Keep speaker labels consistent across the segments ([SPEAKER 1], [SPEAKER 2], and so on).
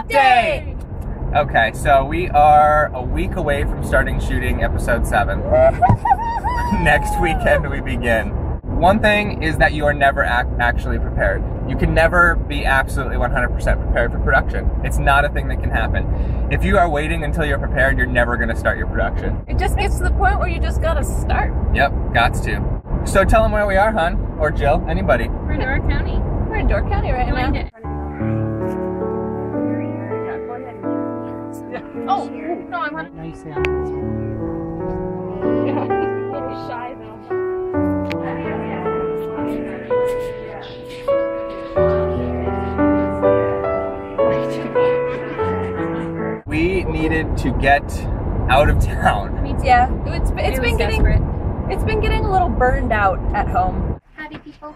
[SPEAKER 1] update! Okay, so we are a week away from starting shooting episode 7. Next weekend we begin. One thing is that you are never actually prepared. You can never be absolutely 100% prepared for production. It's not a thing that can happen. If you are waiting until you're prepared, you're never going to start your production.
[SPEAKER 2] It just gets to the point where you just gotta start.
[SPEAKER 1] Yep, gots to. So tell them where we are, hon, or Jill, anybody.
[SPEAKER 3] We're in Door County.
[SPEAKER 2] We're in Door County right now.
[SPEAKER 3] Oh, no, I want to.
[SPEAKER 4] Nice
[SPEAKER 3] Yeah, a little shy though.
[SPEAKER 1] We needed to get out of town.
[SPEAKER 2] Yeah, it's been getting a little burned out at home.
[SPEAKER 3] Howdy, people.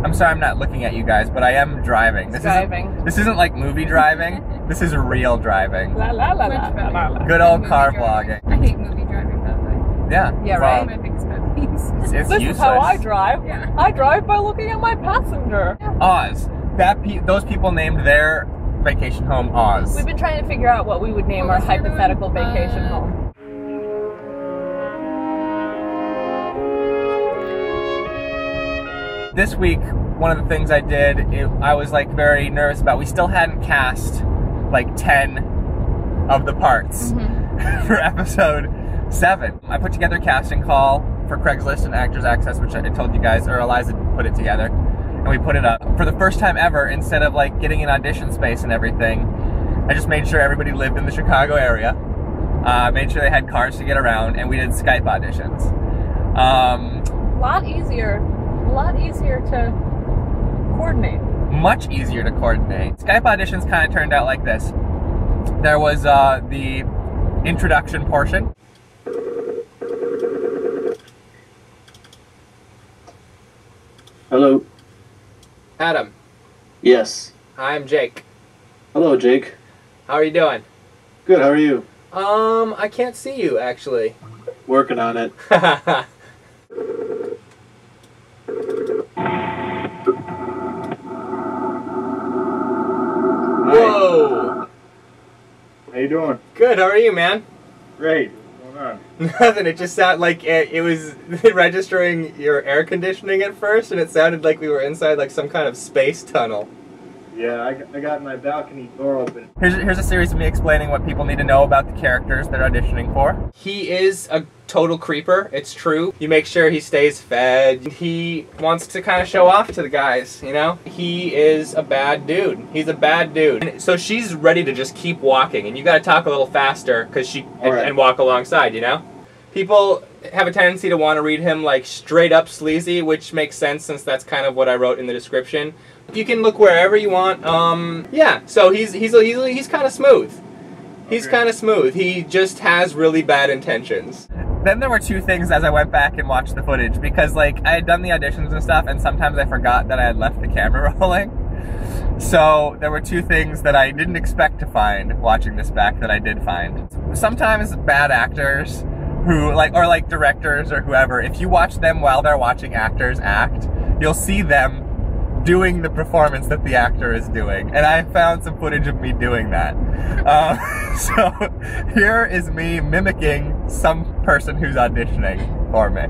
[SPEAKER 1] I'm sorry I'm not looking at you guys, but I am driving. This isn't like movie driving. This is real driving.
[SPEAKER 2] La la la la la la.
[SPEAKER 1] Good old car vlogging.
[SPEAKER 3] I hate movie driving, by the way.
[SPEAKER 1] Yeah.
[SPEAKER 2] Yeah,
[SPEAKER 1] well,
[SPEAKER 2] right.
[SPEAKER 3] My biggest pet peeves.
[SPEAKER 1] It's
[SPEAKER 2] This
[SPEAKER 1] useless.
[SPEAKER 2] is how I drive.
[SPEAKER 3] Yeah.
[SPEAKER 2] I drive by looking at my passenger.
[SPEAKER 1] Oz. Those people named their vacation home Oz.
[SPEAKER 2] We've been trying to figure out what we would name
[SPEAKER 3] What
[SPEAKER 2] our
[SPEAKER 3] was the other
[SPEAKER 2] hypothetical
[SPEAKER 3] one?
[SPEAKER 2] vacation home.
[SPEAKER 1] This week, one of the things I did, I was like very nervous about. We still hadn't cast like 10 of the parts for episode 7. I put together a casting call for Craigslist and Actors Access, which I told you guys, or Eliza put it together, and we put it up. For the first time ever, instead of like getting an audition space and everything, I just made sure everybody lived in the Chicago area, made sure they had cars to get around, and we did Skype auditions.
[SPEAKER 2] A lot easier to coordinate.
[SPEAKER 1] Much easier to coordinate. Skype auditions kind of turned out like this. There was the introduction portion.
[SPEAKER 4] Hello.
[SPEAKER 1] Adam.
[SPEAKER 4] Yes.
[SPEAKER 1] I'm Jake.
[SPEAKER 4] Hello, Jake.
[SPEAKER 1] How are you doing?
[SPEAKER 4] Good, how are you?
[SPEAKER 1] I can't see you actually.
[SPEAKER 4] Working on it.
[SPEAKER 1] Whoa!
[SPEAKER 4] How you doing?
[SPEAKER 1] Good, how are you, man?
[SPEAKER 4] Great. What's going on?
[SPEAKER 1] Nothing, it just sounded like it was registering your air conditioning at first, and it sounded like we were inside like some kind of space tunnel.
[SPEAKER 4] Yeah, I got my balcony door open.
[SPEAKER 1] Here's a series of me explaining what people need to know about the characters they're auditioning for. He is a total creeper, it's true. You make sure he stays fed. He wants to kind of show off to the guys, you know? He is a bad dude. He's a bad dude. And so she's ready to just keep walking, and you gotta talk a little faster because and walk alongside, you know? People have a tendency to want to read him like straight up sleazy, which makes sense since that's kind of what I wrote in the description. You can look wherever you want. Yeah, so he's kind of smooth. He's kind of smooth. He just has really bad intentions. Then there were two things as I went back and watched the footage, because like I had done the auditions and stuff, and sometimes I forgot that I had left the camera rolling. So there were two things that I didn't expect to find watching this back that I did find. Sometimes bad actors who or directors or whoever, if you watch them while they're watching actors act, you'll see them doing the performance that the actor is doing. And I found some footage of me doing that. So here is me mimicking some person who's auditioning for me.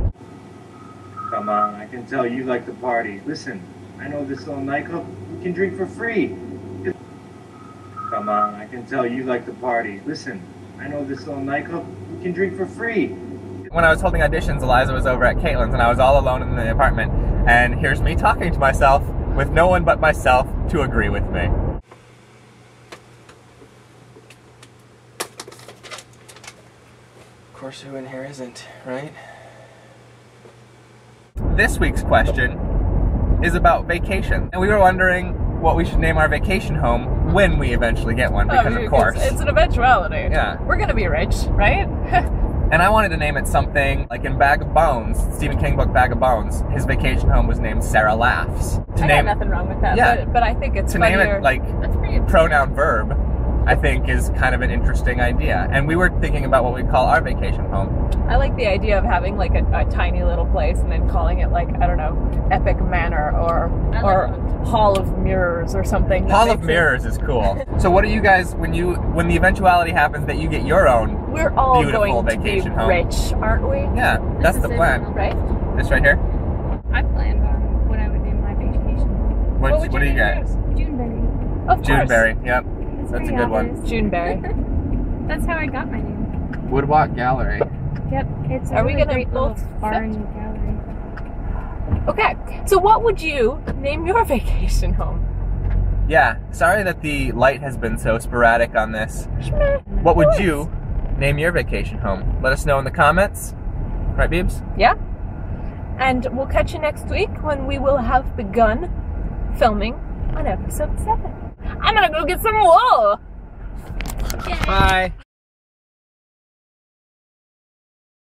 [SPEAKER 4] Come on, I can tell you like the party. Listen, I know this little nightclub we can drink for free. Come on, I can tell you like the party. Listen, I know this little nightclub we can drink for free.
[SPEAKER 1] When I was holding auditions, Eliza was over at Caitlin's and I was all alone in the apartment. And here's me talking to myself with no one but myself to agree with me. Of course, who in here isn't, right? This week's question is about vacation. And we were wondering what we should name our vacation home when we eventually get one, because of course.
[SPEAKER 2] It's an eventuality.
[SPEAKER 1] Yeah.
[SPEAKER 2] We're gonna be rich, right?
[SPEAKER 1] And I wanted to name it something like in Bag of Bones, Stephen King book Bag of Bones, his vacation home was named Sarah Laughs.
[SPEAKER 2] I got nothing wrong with that,
[SPEAKER 1] Yeah.
[SPEAKER 2] but I think it's
[SPEAKER 1] To
[SPEAKER 2] funnier.
[SPEAKER 1] name it like
[SPEAKER 3] That's pretty
[SPEAKER 1] pronoun verb, I think is kind of an interesting idea. And we were thinking about what we call our vacation home.
[SPEAKER 2] I like the idea of having like a tiny little place and then calling it like, I don't know, Epic Manor or Hall of Mirrors or something.
[SPEAKER 1] Hall of Mirrors is cool. So what do you guys, when the eventuality happens that you get your own
[SPEAKER 2] We're all
[SPEAKER 1] beautiful
[SPEAKER 2] going to be
[SPEAKER 1] vacation home.
[SPEAKER 2] rich, aren't we?
[SPEAKER 1] Yeah, that's the plan.
[SPEAKER 2] Right?
[SPEAKER 1] This right here?
[SPEAKER 3] I planned on what I would name my vacation.
[SPEAKER 1] What do you got?
[SPEAKER 3] Juneberry.
[SPEAKER 2] Of course.
[SPEAKER 1] Juneberry, yep.
[SPEAKER 3] That's
[SPEAKER 1] That's a
[SPEAKER 3] pretty
[SPEAKER 1] good one.
[SPEAKER 3] obvious.
[SPEAKER 2] Juneberry.
[SPEAKER 3] That's how I got my name.
[SPEAKER 1] Woodwalk Gallery.
[SPEAKER 3] Yep, it's a
[SPEAKER 2] Are we
[SPEAKER 3] really
[SPEAKER 2] gonna
[SPEAKER 3] great little
[SPEAKER 2] both
[SPEAKER 3] barn
[SPEAKER 2] fit?
[SPEAKER 3] gallery.
[SPEAKER 2] Okay, so what would you name your vacation home?
[SPEAKER 1] Yeah, sorry that the light has been so sporadic on this. What would you name your vacation home? Let us know in the comments. Right, Beebs?
[SPEAKER 2] Yeah. And we'll catch you next week when we will have begun filming on episode 7. I'm gonna go get some wool!
[SPEAKER 1] Bye.